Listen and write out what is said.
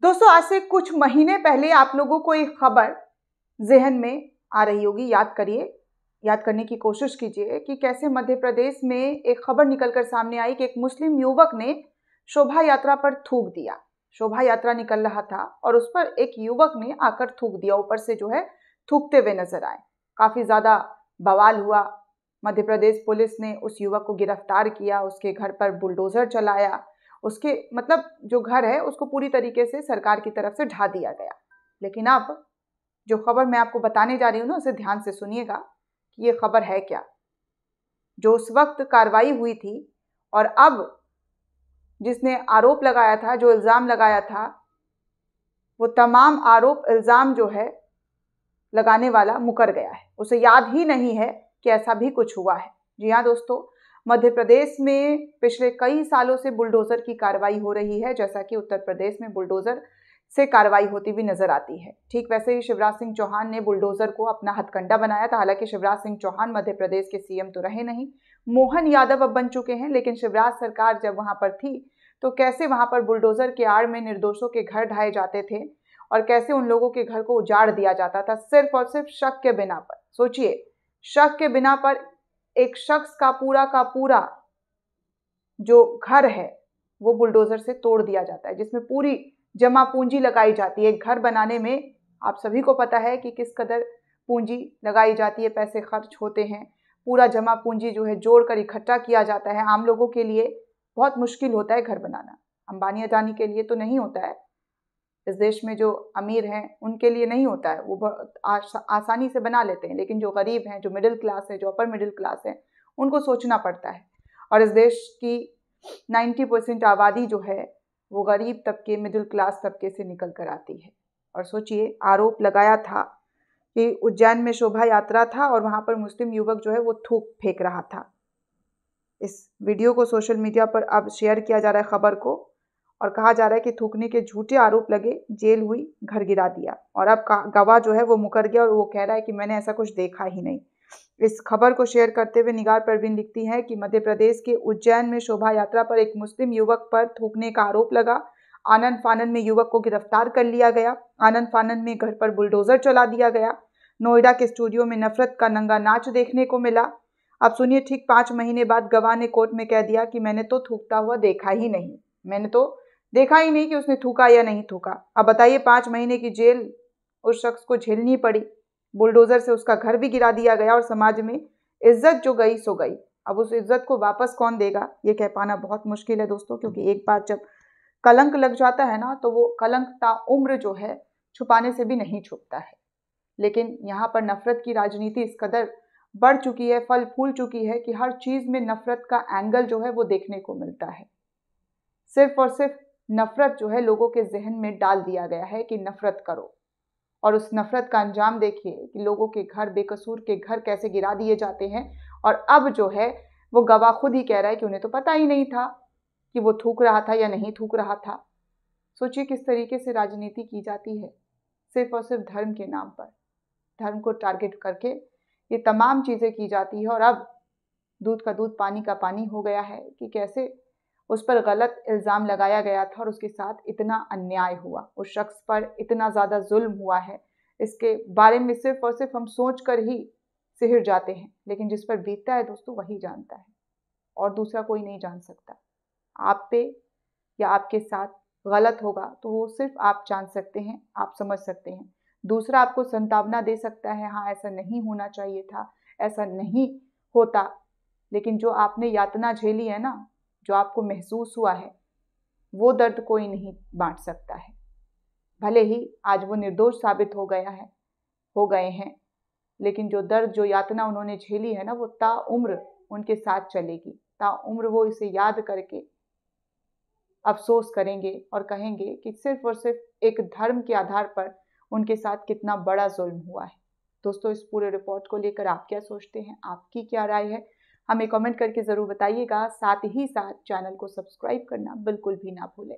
दोस्तों, आज से कुछ महीने पहले आप लोगों को एक खबर ज़हन में आ रही होगी। याद करने की कोशिश कीजिए कि कैसे मध्य प्रदेश में एक खबर निकलकर सामने आई कि एक मुस्लिम युवक ने शोभा यात्रा पर थूक दिया। शोभा यात्रा निकल रहा था और उस पर एक युवक ने आकर थूक दिया, ऊपर से थूकते हुए नजर आए। काफ़ी ज़्यादा बवाल हुआ। मध्य प्रदेश पुलिस ने उस युवक को गिरफ्तार किया, उसके घर पर बुलडोज़र चलाया, उसके जो घर है उसको पूरी तरीके से सरकार की तरफ से ढा दिया गया। लेकिन अब जो खबर मैं आपको बताने जा रही हूँ ना, उसे ध्यान से सुनिएगा कि ये खबर है क्या। जो उस वक्त कार्रवाई हुई थी और अब जिसने आरोप लगाया था, जो इल्ज़ाम लगाया था, वो तमाम आरोप इल्ज़ाम लगाने वाला मुकर गया है। उसे याद ही नहीं है कि ऐसा भी कुछ हुआ है। जी हाँ दोस्तों, मध्य प्रदेश में पिछले कई सालों से बुलडोज़र की कार्रवाई हो रही है, जैसा कि उत्तर प्रदेश में बुलडोज़र से कार्रवाई होती हुई नजर आती है। ठीक वैसे ही शिवराज सिंह चौहान ने बुलडोज़र को अपना हथकंडा बनाया था। हालांकि शिवराज सिंह चौहान मध्य प्रदेश के सीएम तो रहे नहीं, मोहन यादव अब बन चुके हैं, लेकिन शिवराज सरकार जब वहां पर थी तो कैसे वहां पर बुलडोज़र के आड़ में निर्दोषों के घर ढाए जाते थे और कैसे उन लोगों के घर को उजाड़ दिया जाता था, सिर्फ और सिर्फ शक के बिना पर। सोचिए, शक के बिना पर एक शख्स का पूरा जो घर है वो बुलडोज़र से तोड़ दिया जाता है, जिसमें पूरी जमा पूंजी लगाई जाती है। एक घर बनाने में आप सभी को पता है कि किस कदर पूंजी लगाई जाती है, पैसे खर्च होते हैं। पूरा जमा पूंजी जोड़कर इकट्ठा किया जाता है। आम लोगों के लिए बहुत मुश्किल होता है घर बनाना। अंबानी अडानी के लिए तो नहीं होता है, इस देश में जो अमीर हैं उनके लिए नहीं होता है, वो बहुत आसानी से बना लेते हैं। लेकिन जो गरीब हैं, जो मिडिल क्लास है, जो अपर मिडिल क्लास है, उनको सोचना पड़ता है। और इस देश की 90% आबादी वो गरीब तबके, मिडिल क्लास तबके से निकल कर आती है। और सोचिए, आरोप लगाया था कि उज्जैन में शोभा यात्रा था और वहाँ पर मुस्लिम युवक वो थूक फेंक रहा था। इस वीडियो को सोशल मीडिया पर अब शेयर किया जा रहा है, खबर को, और कहा जा रहा है कि थूकने के झूठे आरोप लगे, जेल हुई, घर गिरा दिया। और अब गवाह वो मुकर गया और वो कह रहा है कि मैंने ऐसा कुछ देखा ही नहीं। इस खबर को शेयर करते हुए निगार परवीन लिखती है कि मध्य प्रदेश के उज्जैन में शोभा यात्रा पर एक मुस्लिम युवक पर थूकने का आरोप लगा। आनन फानन में युवक को गिरफ्तार कर लिया गया। आनन फानन में घर पर बुलडोजर चला दिया गया। नोएडा के स्टूडियो में नफरत का नंगा नाच देखने को मिला। अब सुनिए, ठीक 5 महीने बाद गवाह ने कोर्ट में कह दिया कि मैंने तो थूकता हुआ देखा ही नहीं, मैंने तो देखा ही नहीं कि उसने थूका या नहीं थूका। अब बताइए, 5 महीने की जेल उस शख्स को झेलनी पड़ी। बुलडोजर से उसका घर भी गिरा दिया गया और समाज में इज्जत जो गई सो गई। अब उस इज्जत को वापस कौन देगा, ये कह पाना बहुत मुश्किल है दोस्तों, क्योंकि एक बार जब कलंक लग जाता है ना, तो वो कलंक ताउम्र छुपाने से भी नहीं छुपता है। लेकिन यहाँ पर नफरत की राजनीति इस कदर बढ़ चुकी है, फल फूल चुकी है कि हर चीज में नफरत का एंगल वो देखने को मिलता है। सिर्फ और सिर्फ नफरत लोगों के जहन में डाल दिया गया है कि नफरत करो, और उस नफरत का अंजाम देखिए कि लोगों के घर, बेकसूर के घर कैसे गिरा दिए जाते हैं। और अब वो गवाह खुद ही कह रहा है कि उन्हें तो पता ही नहीं था कि वो थूक रहा था या नहीं थूक रहा था। सोचिए किस तरीके से राजनीति की जाती है, सिर्फ और सिर्फ धर्म के नाम पर। धर्म को टारगेट करके ये तमाम चीज़ें की जाती है। और अब दूध का दूध, पानी का पानी हो गया है कि कैसे उस पर गलत इल्ज़ाम लगाया गया था और उसके साथ इतना अन्याय हुआ, उस शख्स पर इतना ज़्यादा जुल्म हुआ है, इसके बारे में सिर्फ और सिर्फ हम सोच कर ही सिहर जाते हैं। लेकिन जिस पर बीतता है दोस्तों, वही जानता है, और दूसरा कोई नहीं जान सकता। आप पे या आपके साथ गलत होगा तो वो सिर्फ आप जान सकते हैं, आप समझ सकते हैं। दूसरा आपको संतावना दे सकता है, हाँ ऐसा नहीं होना चाहिए था, ऐसा नहीं होता। लेकिन जो आपने यातना झेली है ना, जो आपको महसूस हुआ है, वो दर्द कोई नहीं बांट सकता है। भले ही आज वो निर्दोष साबित हो गए हैं, लेकिन जो दर्द, जो यातना उन्होंने झेली है ना, वो ताउम्र उनके साथ चलेगी। ताउम्र वो इसे याद करके अफसोस करेंगे और कहेंगे कि सिर्फ और सिर्फ एक धर्म के आधार पर उनके साथ कितना बड़ा जुल्म हुआ है। दोस्तों, इस पूरे रिपोर्ट को लेकर आप क्या सोचते हैं, आपकी क्या राय है, हमें कमेंट करके ज़रूर बताइएगा। साथ ही साथ चैनल को सब्सक्राइब करना बिल्कुल भी ना भूलें।